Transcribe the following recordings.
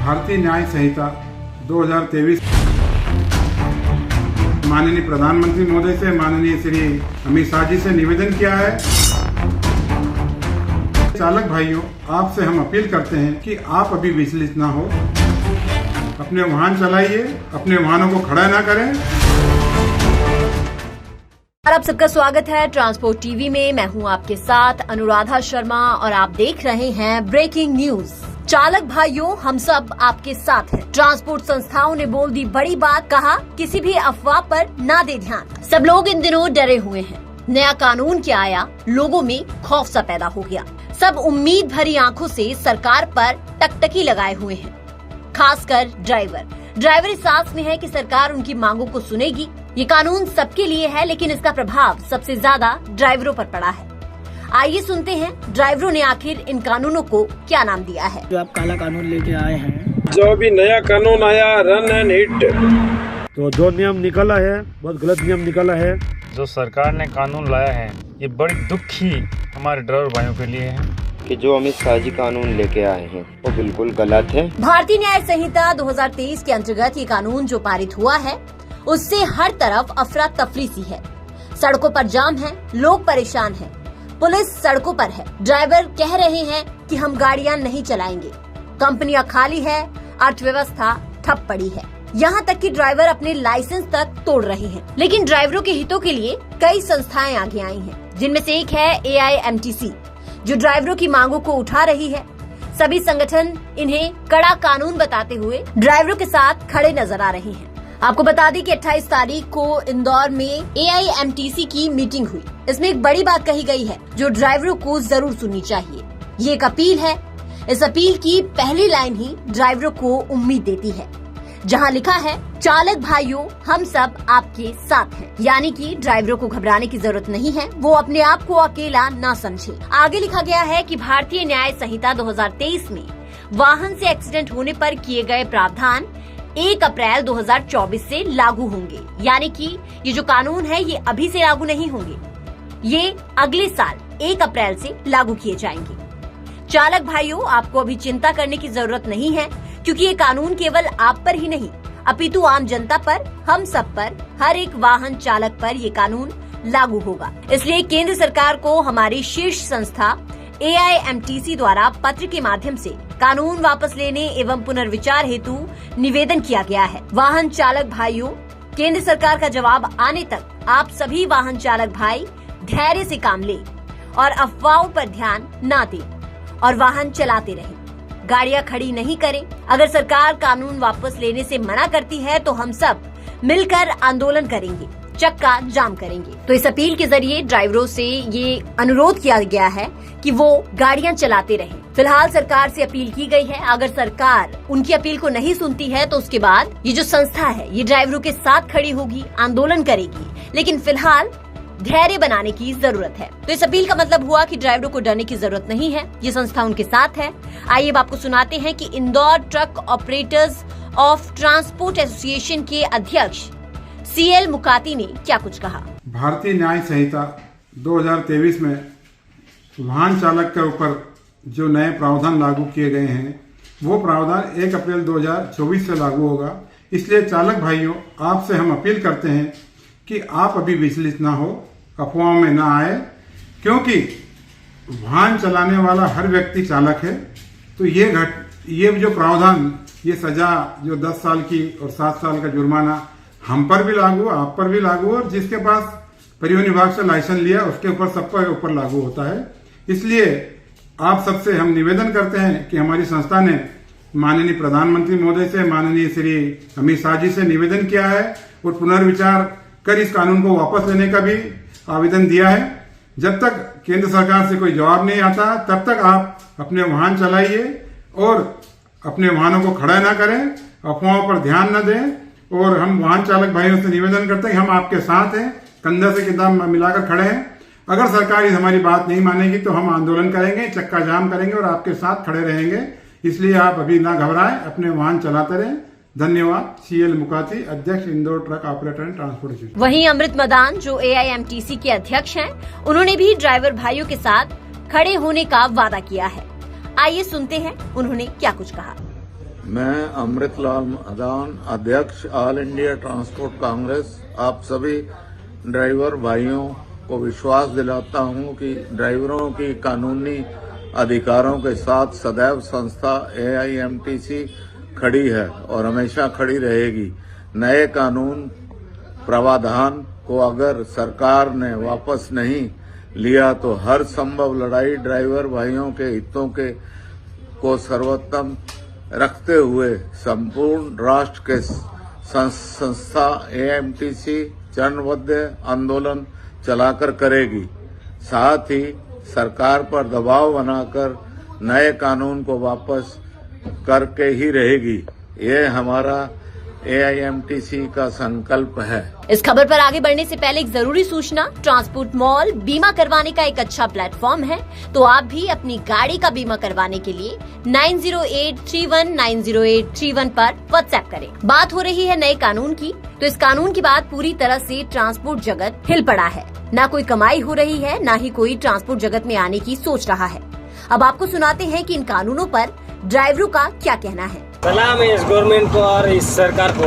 भारतीय न्याय संहिता 2023 माननीय प्रधानमंत्री महोदय से, माननीय श्री अमित शाह जी से निवेदन किया है। चालक भाइयों, आपसे हम अपील करते हैं कि आप अभी विचलित ना हो, अपने वाहन चलाइए, अपने वाहनों को खड़ा ना करें। आप सबका स्वागत है ट्रांसपोर्ट टीवी में। मैं हूं आपके साथ अनुराधा शर्मा और आप देख रहे हैं ब्रेकिंग न्यूज। चालक भाइयों, हम सब आपके साथ हैं। ट्रांसपोर्ट संस्थाओं ने बोल दी बड़ी बात, कहा किसी भी अफवाह पर ना दे ध्यान। सब लोग इन दिनों डरे हुए हैं। नया कानून क्या आया, लोगों में खौफ सा पैदा हो गया। सब उम्मीद भरी आंखों से सरकार पर टकटकी लगाए हुए हैं, खासकर ड्राइवर इस आस में है कि सरकार उनकी मांगों को सुनेगी। ये कानून सबके लिए है, लेकिन इसका प्रभाव सबसे ज्यादा ड्राइवरों पर पड़ा है। आइए सुनते हैं ड्राइवरों ने आखिर इन कानूनों को क्या नाम दिया है। जो आप काला कानून लेके आए हैं, जो भी नया कानून आया रन एंड हिट, तो जो नियम निकला है बहुत गलत नियम निकला है। जो सरकार ने कानून लाया है ये बड़ी दुखी हमारे ड्राइवर भाइयों के लिए है कि जो अमित शाह जी कानून लेके आए हैं वो बिल्कुल गलत है। भारतीय न्याय संहिता 2023 के अंतर्गत ये कानून जो पारित हुआ है उससे हर तरफ अफरा तफरी सी है। सड़कों पर जाम है, लोग परेशान हैं, पुलिस सड़कों पर है, ड्राइवर कह रहे हैं कि हम गाड़ियां नहीं चलाएंगे, कंपनियां खाली है, अर्थव्यवस्था ठप पड़ी है। यहाँ तक कि ड्राइवर अपने लाइसेंस तक तोड़ रहे हैं। लेकिन ड्राइवरों के हितों के लिए कई संस्थाएं आगे आई हैं, जिनमें से एक है AIMTC, जो ड्राइवरों की मांगों को उठा रही है। सभी संगठन इन्हें कड़ा कानून बताते हुए ड्राइवरों के साथ खड़े नजर आ रहे हैं। आपको बता दें कि 28 तारीख को इंदौर में AIMTC की मीटिंग हुई। इसमें एक बड़ी बात कही गई है जो ड्राइवरों को जरूर सुननी चाहिए। ये एक अपील है। इस अपील की पहली लाइन ही ड्राइवरों को उम्मीद देती है, जहां लिखा है, चालक भाइयों, हम सब आपके साथ हैं। यानी कि ड्राइवरों को घबराने की जरूरत नहीं है, वो अपने आप को अकेला ना समझे। आगे लिखा गया है कि भारतीय न्याय संहिता 2023 में वाहन से एक्सीडेंट होने पर किए गए प्रावधान 1 अप्रैल 2024 से लागू होंगे। यानी कि ये जो कानून है ये अभी से लागू नहीं होंगे, ये अगले साल 1 अप्रैल से लागू किए जाएंगे। चालक भाइयों, आपको अभी चिंता करने की जरूरत नहीं है, क्योंकि ये कानून केवल आप पर ही नहीं अपितु आम जनता पर, हम सब पर, हर एक वाहन चालक पर ये कानून लागू होगा। इसलिए केंद्र सरकार को हमारी शीर्ष संस्था AIMTC द्वारा पत्र के माध्यम से कानून वापस लेने एवं पुनर्विचार हेतु निवेदन किया गया है। वाहन चालक भाइयों, केंद्र सरकार का जवाब आने तक आप सभी वाहन चालक भाई धैर्य से काम लें और अफवाहों पर ध्यान न दें और वाहन चलाते रहें, गाड़ियां खड़ी नहीं करें। अगर सरकार कानून वापस लेने से मना करती है तो हम सब मिलकर आंदोलन करेंगे, चक्का जाम करेंगे। तो इस अपील के जरिए ड्राइवरों से ये अनुरोध किया गया है कि वो गाड़ियां चलाते रहें। फिलहाल सरकार से अपील की गई है। अगर सरकार उनकी अपील को नहीं सुनती है तो उसके बाद ये जो संस्था है ये ड्राइवरों के साथ खड़ी होगी, आंदोलन करेगी। लेकिन फिलहाल धैर्य बनाने की जरूरत है। तो इस अपील का मतलब हुआ कि ड्राइवरों को डरने की जरूरत नहीं है, ये संस्था उनके साथ है। आइए अब आपको सुनाते हैं कि Indore truck operators of transport association के अध्यक्ष CL मुकाती ने क्या कुछ कहा। भारतीय न्याय संहिता 2023 में वाहन चालक के ऊपर जो नए प्रावधान लागू किए गए हैं वो प्रावधान 1 अप्रैल 2024 से लागू होगा। इसलिए चालक भाइयों, आपसे हम अपील करते हैं कि आप अभी विचलित ना हो, अफवाहों में ना आए, क्योंकि वाहन चलाने वाला हर व्यक्ति चालक है। तो ये जो प्रावधान, ये सजा जो 10 साल की और 7 साल का जुर्माना हम पर भी लागू, आप पर भी लागू, और जिसके पास परिवहन विभाग से लाइसेंस लिया उसके ऊपर सबके ऊपर लागू होता है। इसलिए आप सबसे हम निवेदन करते हैं कि हमारी संस्था ने माननीय प्रधानमंत्री महोदय से, माननीय श्री अमित शाह जी से निवेदन किया है और पुनर्विचार कर इस कानून को वापस लेने का भी आवेदन दिया है। जब तक केंद्र सरकार से कोई जवाब नहीं आता तब तक आप अपने वाहन चलाइए और अपने वाहनों को खड़ा ना करें, अफवाहों पर ध्यान न दें। और हम वाहन चालक भाइयों से निवेदन करते हैं कि हम आपके साथ हैं, कंधे से कंधा मिलाकर खड़े हैं। अगर सरकार हमारी बात नहीं मानेगी तो हम आंदोलन करेंगे, चक्का जाम करेंगे और आपके साथ खड़े रहेंगे। इसलिए आप अभी ना घबराएं, अपने वाहन चलाते रहें। धन्यवाद। CL मुकाती, अध्यक्ष Indore truck operator and transport association. वहीं अमृत मदान जो AIMTC के अध्यक्ष हैं, उन्होंने भी ड्राइवर भाइयों के साथ खड़े होने का वादा किया है। आइए सुनते हैं उन्होंने क्या कुछ कहा। मैं अमृतलाल मदान, अध्यक्ष ऑल इंडिया ट्रांसपोर्ट कांग्रेस, आप सभी ड्राइवर भाइयों को विश्वास दिलाता हूं कि ड्राइवरों की कानूनी अधिकारों के साथ सदैव संस्था AIMTC खड़ी है और हमेशा खड़ी रहेगी। नए कानून प्रावधान को अगर सरकार ने वापस नहीं लिया तो हर संभव लड़ाई ड्राइवर भाइयों के हितों के को सर्वोत्तम रखते हुए संपूर्ण राष्ट्र के संस्था AIMTC चरणबद्ध आंदोलन चलाकर करेगी। साथ ही सरकार पर दबाव बनाकर नए कानून को वापस करके ही रहेगी। ये हमारा AIMTC का संकल्प है। इस खबर पर आगे बढ़ने से पहले एक जरूरी सूचना। ट्रांसपोर्ट मॉल बीमा करवाने का एक अच्छा प्लेटफॉर्म है, तो आप भी अपनी गाड़ी का बीमा करवाने के लिए 9083190831 पर व्हाट्सएप करें। बात हो रही है नए कानून की, तो इस कानून के बाद पूरी तरह से ट्रांसपोर्ट जगत हिल पड़ा है। ना कोई कमाई हो रही है, ना ही कोई ट्रांसपोर्ट जगत में आने की सोच रहा है। अब आपको सुनाते हैं कि इन कानूनों पर ड्राइवरों का क्या कहना है। सलाम है इस गवर्नमेंट को और इस सरकार को,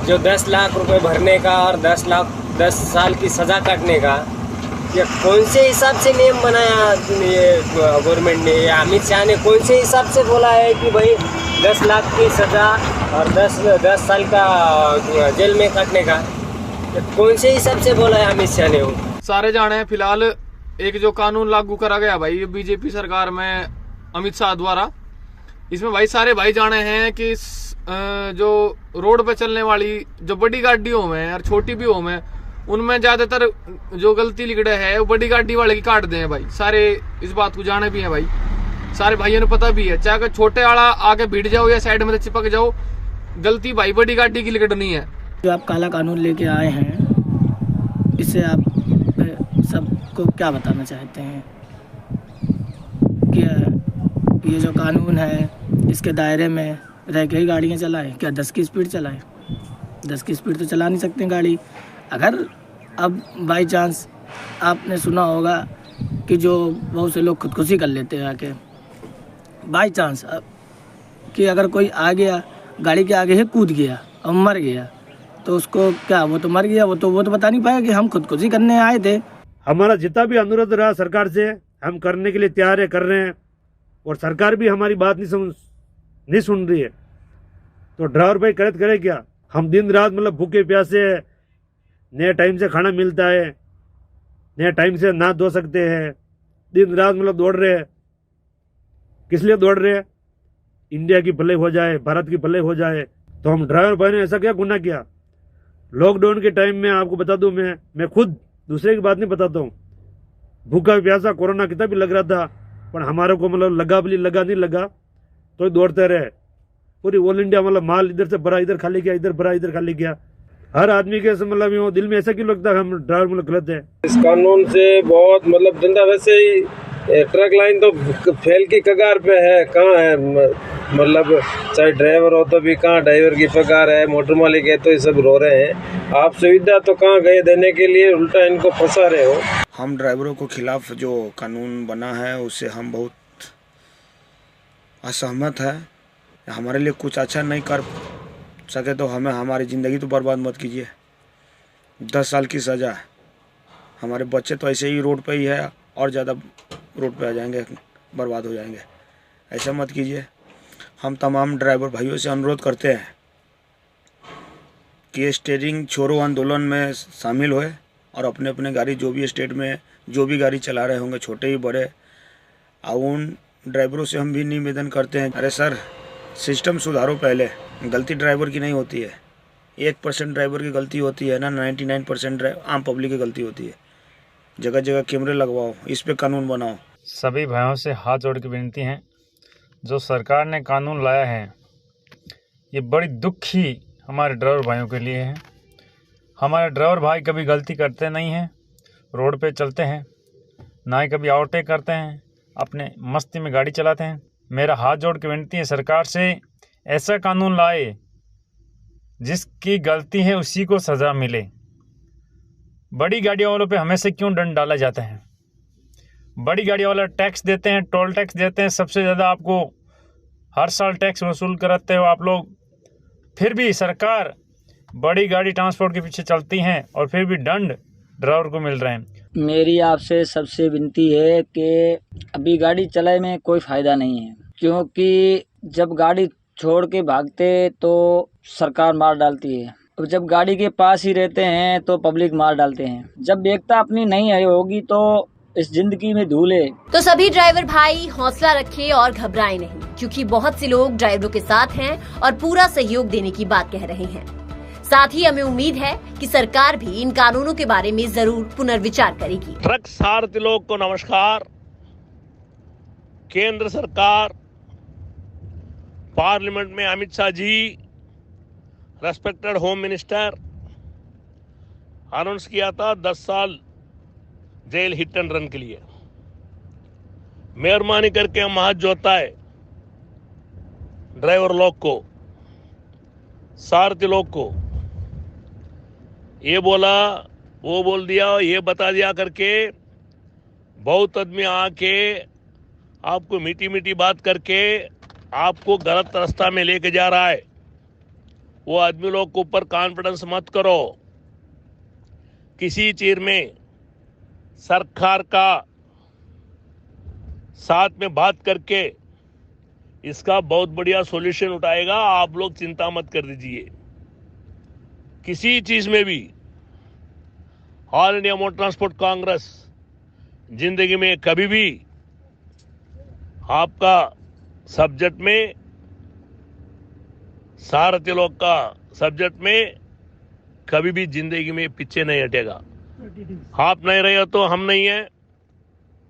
जो 10 लाख रुपए भरने का और 10 साल की सजा काटने का, ये कौन से हिसाब से नियम बनाया ये गवर्नमेंट ने, या अमित शाह ने कौन से हिसाब से बोला है कि भाई 10 लाख की सजा और 10 साल का जेल में काटने का, ये कौन से हिसाब से बोला है अमित शाह ने? सारे जाने हैं। फिलहाल एक जो कानून लागू करा गया भाई बीजेपी सरकार में अमित शाह द्वारा, इसमें भाई सारे भाई जाने हैं कि जो रोड पे चलने वाली जो बड़ी गाड़ियों में और छोटी भी हो में, उनमें ज्यादातर जो गलती लिगड़े है वो बड़ी गाड़ी वाले की काट दे हैं भाई। सारे इस बात को जाने भी है भाई, सारे भाइयों ने पता भी है। चाहे छोटे वाला आगे भिड़ जाओ या साइड में चिपक जाओ, गलती भाई बड़ी गाड़ी की लिगड़नी है। जो आप काला कानून लेके आए हैं, इससे आप सबको क्या बताना चाहते हैं कि ये जो कानून है इसके दायरे में रह के ही गाड़ियाँ चलाएं? क्या 10 की स्पीड चलाएं? 10 की स्पीड तो चला नहीं सकते गाड़ी। अगर अब बाई चांस आपने सुना होगा कि जो बहुत से लोग खुदकुशी कर लेते हैं आके, बाई चांस कि अगर कोई आ गया गाड़ी के आगे ही कूद गया और मर गया, तो उसको क्या, वो तो मर गया, वो तो बता नहीं पाया कि हम खुदकुशी करने आए थे। हमारा जितना भी अनुरोध रहा सरकार से, हम करने के लिए तैयार है, कर रहे हैं, और सरकार भी हमारी बात नहीं सुन रही है। तो ड्राइवर भाई करे क्या? हम दिन रात मतलब भूखे प्यासे, नए टाइम से खाना मिलता है, नए टाइम से ना धो सकते हैं, दिन रात मतलब दौड़ रहे हैं। किस लिए दौड़ रहे हैं? इंडिया की भलाई हो जाए, भारत की भलाई हो जाए। तो हम ड्राइवर भाई ने ऐसा क्या गुनाह किया? लॉकडाउन के टाइम में आपको बता दूं, मैं खुद दूसरे की बात नहीं बताता हूँ, भूखा प्यासा कोरोना कितना भी लग रहा था, पर हमारे को मतलब लगा नहीं लगा तो दौड़ते रहे। पूरी ऑल इंडिया मतलब माल इधर से भरा इधर खाली किया, इधर भरा इधर खाली किया। हर आदमी के मतलब दिल में ऐसा क्यों लगता है हम ड्राइवर मतलब गलत है? इस कानून से बहुत मतलब धंधा वैसे ही, ट्रक लाइन तो फेल की कगार पे है। कहाँ है मतलब, चाहे ड्राइवर हो तो भी कहाँ ड्राइवर की पगार है, मोटर मालिक है तो ये सब रो रहे हैं। आप सुविधा तो कहाँ गए देने के लिए, उल्टा इनको फंसा रहे हो। हम ड्राइवरों को खिलाफ जो कानून बना है उससे हम बहुत असहमत है। हमारे लिए कुछ अच्छा नहीं कर सके तो हमें हमारी ज़िंदगी तो बर्बाद मत कीजिए। 10 साल की सज़ा है, हमारे बच्चे तो ऐसे ही रोड पे ही है और ज़्यादा रोड पे आ जाएंगे, बर्बाद हो जाएंगे। ऐसा मत कीजिए। हम तमाम ड्राइवर भाइयों से अनुरोध करते हैं कि स्टीयरिंग छोड़ो आंदोलन में शामिल होए और अपने अपने गाड़ी जो भी स्टेट में जो भी गाड़ी चला रहे होंगे, छोटे ही बड़े, उन ड्राइवरों से हम भी निवेदन करते हैं, अरे सर सिस्टम सुधारो। पहले गलती ड्राइवर की नहीं होती है, 1% ड्राइवर की गलती होती है ना, 99% आम पब्लिक की गलती होती है। जगह जगह कैमरे लगवाओ, इस पे कानून बनाओ। सभी भाइयों से हाथ जोड़ के विनती है, जो सरकार ने कानून लाया है ये बड़ी दुखी हमारे ड्राइवर भाइयों के लिए है। हमारे ड्राइवर भाई कभी गलती करते नहीं हैं, रोड पे चलते हैं, ना ही कभी ओवरटेक करते हैं, अपने मस्ती में गाड़ी चलाते हैं। मेरा हाथ जोड़ के विनती है सरकार से, ऐसा कानून लाए जिसकी गलती है उसी को सज़ा मिले। बड़ी गाड़ियों वालों पे हमेशा क्यों दंड डाला जाता है? बड़ी गाड़ी वाला टैक्स देते हैं, टोल टैक्स देते हैं, सबसे ज़्यादा आपको हर साल टैक्स वसूल करते हो आप लोग, फिर भी सरकार बड़ी गाड़ी ट्रांसपोर्ट के पीछे चलती हैं और फिर भी दंड ड्राइवर को मिल रहे हैं। मेरी आपसे सबसे विनती है कि अभी गाड़ी चलाए में कोई फ़ायदा नहीं है, क्योंकि जब गाड़ी छोड़ के भागते तो सरकार मार डालती है, और जब गाड़ी के पास ही रहते हैं तो पब्लिक मार डालते हैं। जब एकता अपनी नहीं है होगी तो इस जिंदगी में धूल है। तो सभी ड्राइवर भाई हौसला रखें और घबराएं नहीं, क्योंकि बहुत से लोग ड्राइवरों के साथ हैं और पूरा सहयोग देने की बात कह रहे हैं। साथ ही हमें उम्मीद है कि सरकार भी इन कानूनों के बारे में जरूर पुनर्विचार करेगी। ट्रक सारथी लोग को नमस्कार। केंद्र सरकार पार्लियामेंट में Amit Shah ji, respected home minister, announce किया था 10 साल जेल हिट एंड रन के लिए। मेहरबानी करके हम हाथ जोड़ता है ड्राइवर लोग को, सारथी लोग को, ये बोला वो बोल दिया, ये बता दिया करके बहुत आदमी आके आपको मीठी मीठी बात करके आपको गलत रास्ता में लेके जा रहा है। वो आदमी लोग के ऊपर कॉन्फिडेंस मत करो। किसी चीज में सरकार का साथ में बात करके इसका बहुत बढ़िया सॉल्यूशन उठाएगा। आप लोग चिंता मत कर दीजिए। किसी चीज में भी all India motor transport Congress जिंदगी में कभी भी आपका सब्जेक्ट में, सारथी लोग का सब्जेक्ट में कभी भी जिंदगी में पीछे नहीं हटेगा। आप नहीं रहे हो तो हम नहीं है,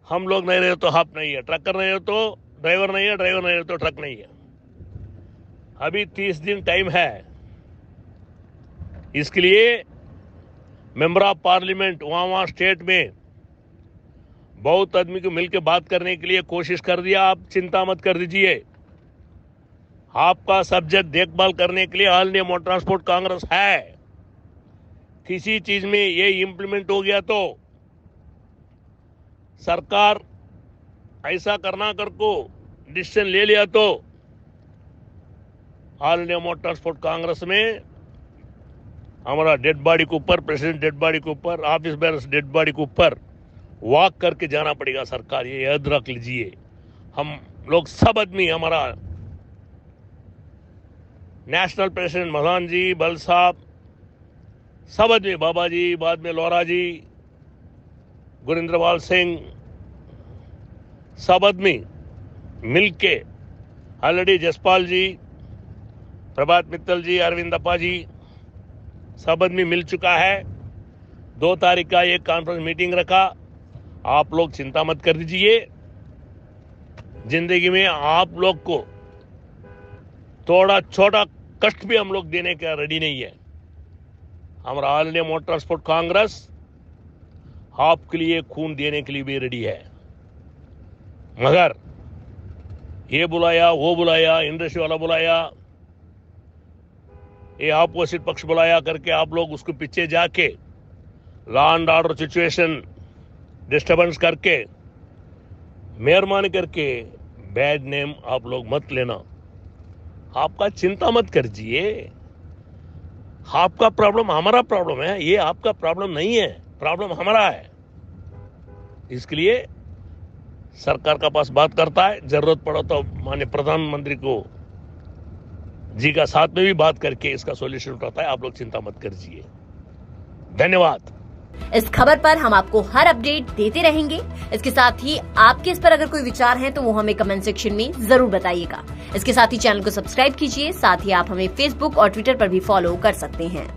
हम लोग नहीं रहे तो आप नहीं है, ट्रकर नहीं हो तो ड्राइवर नहीं है, ड्राइवर नहीं हो तो ट्रक नहीं है। अभी 30 दिन टाइम है। इसके लिए मेंबर ऑफ पार्लियामेंट वहां स्टेट में बहुत आदमी को मिलकर बात करने के लिए कोशिश कर दिया। आप चिंता मत कर दीजिए। आपका सब्जेक्ट देखभाल करने के लिए all India motor transport Congress है। किसी चीज में ये इम्प्लीमेंट हो गया तो सरकार ऐसा करना कर को डिसीजन ले लिया तो all India motor transport Congress में हमारा डेड बॉडी के ऊपर, प्रेसिडेंट डेड बॉडी के ऊपर, ऑफिस बेयर्स डेड बॉडी के ऊपर वॉक करके जाना पड़ेगा सरकार। ये याद रख लीजिए। हम लोग सब आदमी, हमारा नेशनल प्रेसिडेंट मसान जी, बल साहब, सब आदमी, बाबा जी, बाद में लोरा जी, गुरिंद्रपाल सिंह, सब आदमी मिलके ऑलरेडी जसपाल जी, प्रभात मित्तल जी, अरविंद अप्पा जी, सब आदमी मिल चुका है। 2 तारीख का एक कॉन्फ्रेंस मीटिंग रखा। आप लोग चिंता मत कर दीजिए। जिंदगी में आप लोग को थोड़ा छोटा कष्ट भी हम लोग देने का रेडी नहीं है। हमारा all India motor transport Congress आपके लिए खून देने के लिए भी रेडी है। मगर ये बुलाया, वो बुलाया, इंडस्ट्री वाला बुलाया, ये अपोजिट पक्ष बुलाया करके आप लोग उसके पीछे जाके law and order situation disturbance करके मेहरबानी करके बैड नेम आप लोग मत लेना। आपका चिंता मत करिए। आपका प्रॉब्लम हमारा प्रॉब्लम है, ये आपका प्रॉब्लम नहीं है, प्रॉब्लम हमारा है। इसके लिए सरकार का पास बात करता है, जरूरत पड़ा तो माननीय प्रधानमंत्री को जी का साथ में भी बात करके इसका सॉल्यूशन उठाता है। आप लोग चिंता मत करिए। धन्यवाद। इस खबर पर हम आपको हर अपडेट देते रहेंगे। इसके साथ ही आपके इस पर अगर कोई विचार है तो वो हमें कमेंट सेक्शन में जरूर बताइएगा। इसके साथ ही चैनल को सब्सक्राइब कीजिए। साथ ही आप हमें फेसबुक और ट्विटर पर भी फॉलो कर सकते हैं।